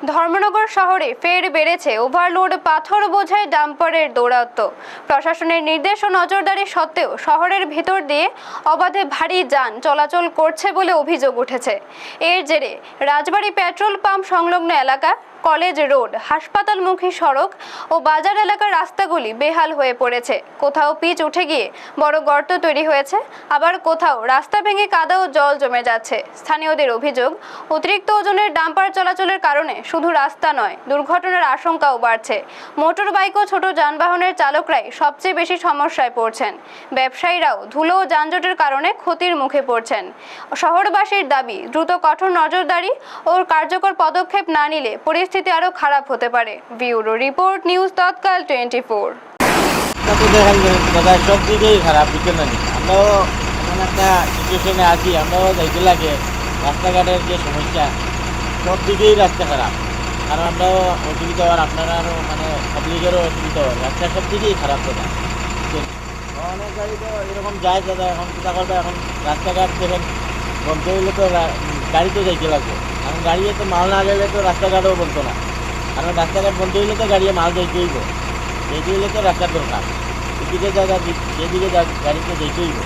ধর্মনগর শহরে ফের বেড়েছে ওভারলোড পাথর বোঝাই ডাম্পারের দৌরাত্ম্য। প্রশাসনের নির্দেশ ও নজরদারি সত্ত্বেও শহরের ভেতর দিয়ে অবাধে ভারী যান চলাচল করছে বলে অভিযোগ উঠেছে। এর জেরে রাজবাড়ী পেট্রোল পাম্প সংলগ্ন এলাকা, কলেজ রোড, হাসপাতালমুখী সড়ক ও বাজার এলাকার রাস্তাগুলি বেহাল হয়ে পড়েছে। কোথাও পিচ উঠে গিয়ে বড় গর্ত তৈরি হয়েছে, আবার কোথাও রাস্তা ভেঙে কাদা ও জল জমে যাচ্ছে। স্থানীয়দের অভিযোগ, অতিরিক্ত ওজনের ডাম্পার চলাচলের কারণে শুধু রাস্তা নয়, দুর্ঘটনার আশঙ্কাও বাড়ছে। মোটর বাইক ও ছোট যানবাহনের চালকরাই সবচেয়ে বেশি সমস্যায় পড়ছেন। ব্যবসায়ীরাও ধুলো ও যানজটের কারণে ক্ষতির মুখে পড়ছেন। শহরবাসীর দাবি, দ্রুত কঠোর নজরদারি ও কার্যকর পদক্ষেপ না নিলে পরিস্থিতি আরো খারাপ হতে পারে। ব্যুরো রিপোর্ট, নিউজ তৎকাল 24। দাদা সব দিকেই খারাপ, বুঝতে না আমরাও এমন একটা সিচুয়েশনে আছি, আমরাও যাইতে লাগে। রাস্তাঘাটের যে সমস্যা, সব দিকেই রাস্তা খারাপ। আর আমরাও অসুবিধা হওয়ার, আপনারাও মানে পাবলিকেরও অসুবিধা হয়। রাস্তা সব দিকেই খারাপ দাদা। অনেক গাড়ি তো এরকম যায় দাদা, এখন চিন্তা করবে। এখন রাস্তাঘাট দেখেন বন্ধ হইলে তো গাড়ি তো যাইতে লাগবে। এখন গাড়িতে তো মাল না গেলে তো রাস্তাঘাটও বলতো না। কারণ রাস্তাঘাট বন্ধ হইলে তো গাড়ি মাল যাইতে হইব, যেতে হইলে তো রাস্তার দরকার। এদিকে যেদিকে গাড়িতে যেতে হইব।